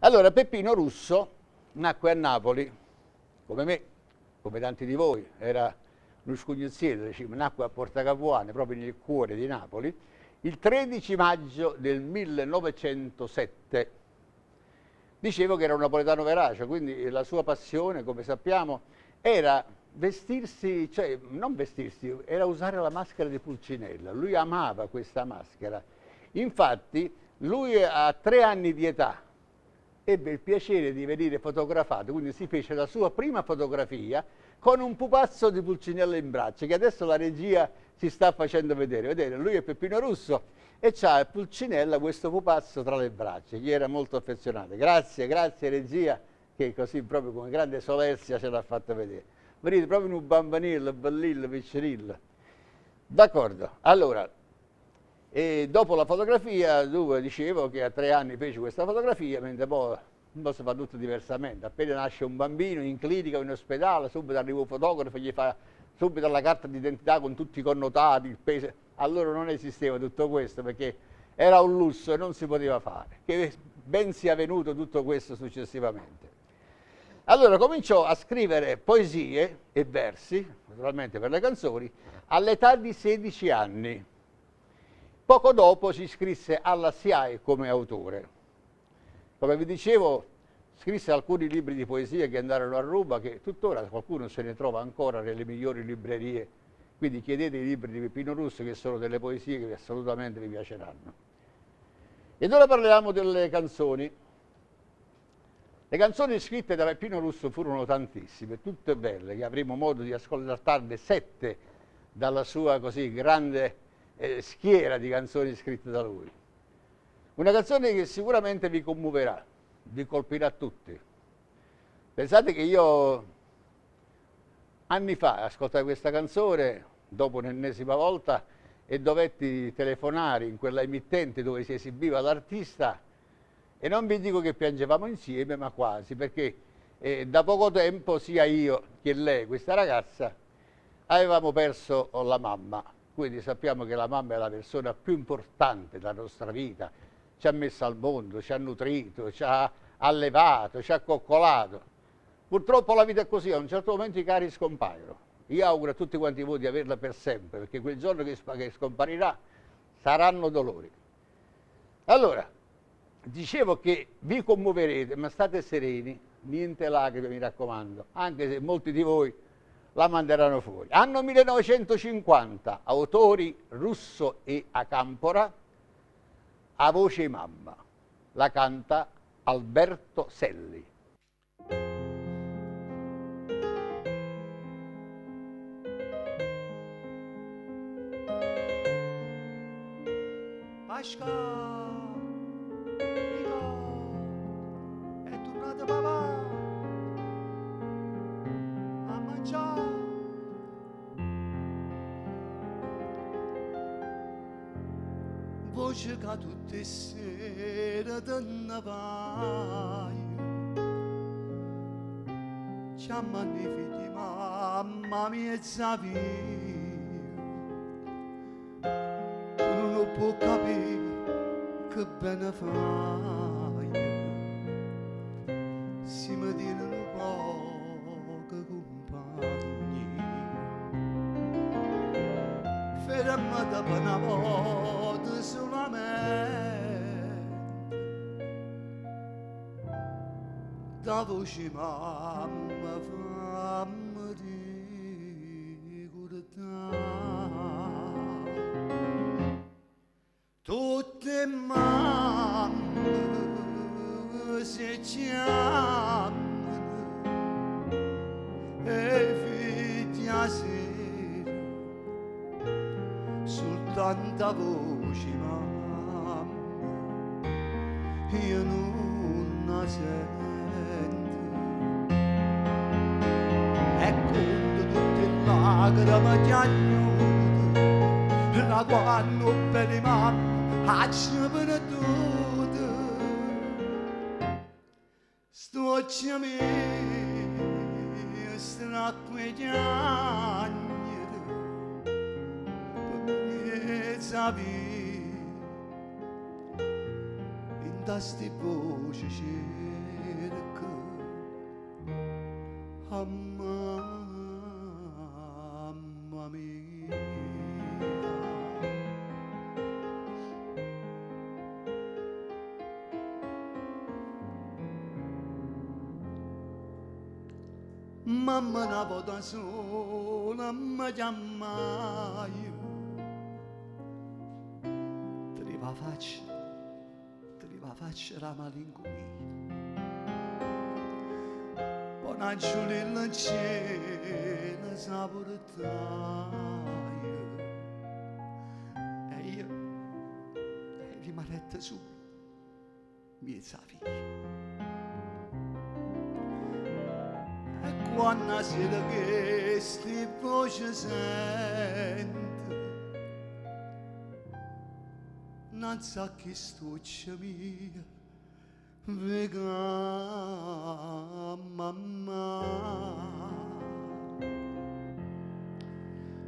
Allora, Peppino Russo nacque a Napoli, come me, come tanti di voi, era uno scugnuzziere, nacque a Porta Capuane, proprio nel cuore di Napoli, il 13 maggio del 1907. Dicevo che era un napoletano verace, quindi la sua passione, come sappiamo, era vestirsi, cioè non vestirsi, era usare la maschera di Pulcinella. Lui amava questa maschera. Infatti, lui a 3 anni di età ebbe il piacere di venire fotografato, quindi si fece la sua prima fotografia con un pupazzo di Pulcinella in braccio, che adesso la regia si sta facendo vedere. Vedete, lui è Peppino Russo e c'ha Pulcinella questo pupazzo tra le braccia, gli era molto affezionato. Grazie, grazie regia, che così proprio con grande solerzia ce l'ha fatto vedere. Vedete, proprio in un bambanillo, bellillo, piccirillo. D'accordo, allora, e dopo la fotografia, dove dicevo che a 3 anni fece questa fotografia, mentre poi si fa tutto diversamente. Appena nasce un bambino in clinica o in ospedale, subito arriva un fotografo, gli fa subito la carta d'identità con tutti i connotati, il peso. Allora non esisteva tutto questo perché era un lusso e non si poteva fare. Che ben sia venuto tutto questo successivamente. Allora cominciò a scrivere poesie e versi, naturalmente per le canzoni, all'età di 16 anni. Poco dopo si iscrisse alla SIAE come autore. Come vi dicevo, scrisse alcuni libri di poesia che andarono a ruba, che tuttora qualcuno se ne trova ancora nelle migliori librerie. Quindi chiedete i libri di Peppino Russo, che sono delle poesie che assolutamente vi piaceranno. Ed ora parliamo delle canzoni. Le canzoni scritte da Peppino Russo furono tantissime, tutte belle, che avremo modo di ascoltarne 7 dalla sua così grande schiera di canzoni scritte da lui. Una canzone che sicuramente vi commuoverà, vi colpirà tutti. Pensate che io anni fa ascoltai questa canzone, dopo un'ennesima volta, e dovetti telefonare in quella emittente dove si esibiva l'artista, e non vi dico che piangevamo insieme, ma quasi, perché da poco tempo sia io che lei, questa ragazza, avevamo perso la mamma. Quindi sappiamo che la mamma è la persona più importante della nostra vita, ci ha messo al mondo, ci ha nutrito, ci ha allevato, ci ha coccolato. Purtroppo la vita è così, a un certo momento i cari scompaiono. Io auguro a tutti quanti voi di averla per sempre, perché quel giorno che scomparirà saranno dolori. Allora, dicevo che vi commuoverete, ma state sereni, niente lacrime mi raccomando, anche se molti di voi la manderanno fuori. Anno 1950, autori Russo e Acampora, A voce mamma, la canta Alberto Selli. Aşka, Igo, è tornato papà a mangiare. Voce che tutte le sere te ne vai, chiamano i figli mamma mia via. Non può capire che bene fai, si mi tirano pochi compagni. Ferma da una volta solamente, da voce mamma fammi ricordare. Tutte mamme si chiamano e figli a sera, soltanto voce mamma io non la sento. E conto tutte le lacrime che agnuto, la quando per le mamme acciapano tutto. Sto occhio mio stracco e chiagnere per me sapere in tasti voci c'è mamma mia. Mamma una volta sola mi chiamai, ti va faccia la malinconia. Poi una giornata in cielo saportai, e io rimanette solo, mezza figlia. Quando sera che sti voce sento, non sa chi stuccia mia, vega mamma.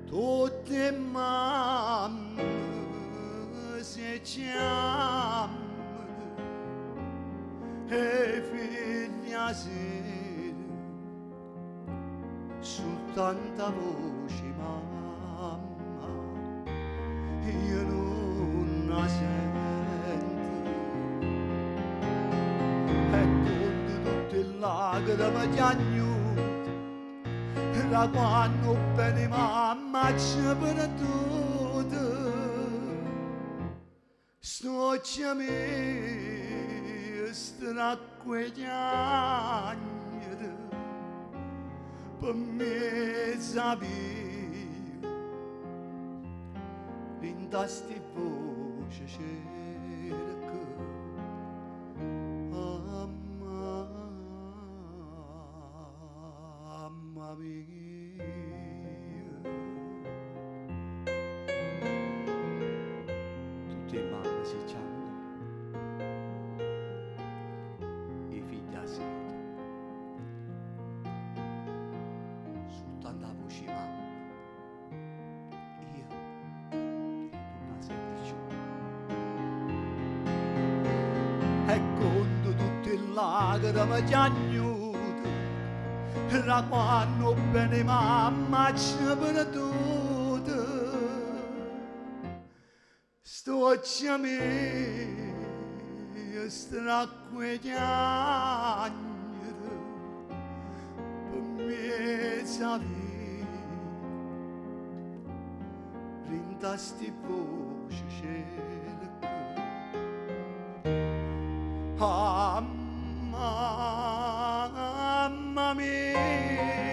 Tutte mamme si chiamano e figlia sera. Soltanto voce mamma io non la sento, e con tutte le lacrime piagnute da quando bene mamma ci ha perduto sto chiamando stracquegliando per mezza via, in tasti voce cerca, mamma mia. Tutte le mamme si chiamano, i figli a sera. Tanta voce mamma, io non la sento più. E con tutte le lacrime piagnute, da quando bene mamma ci ha perduto, sto chiamando stracquegliando mezza via, rintasti voce cerca, mamma mia.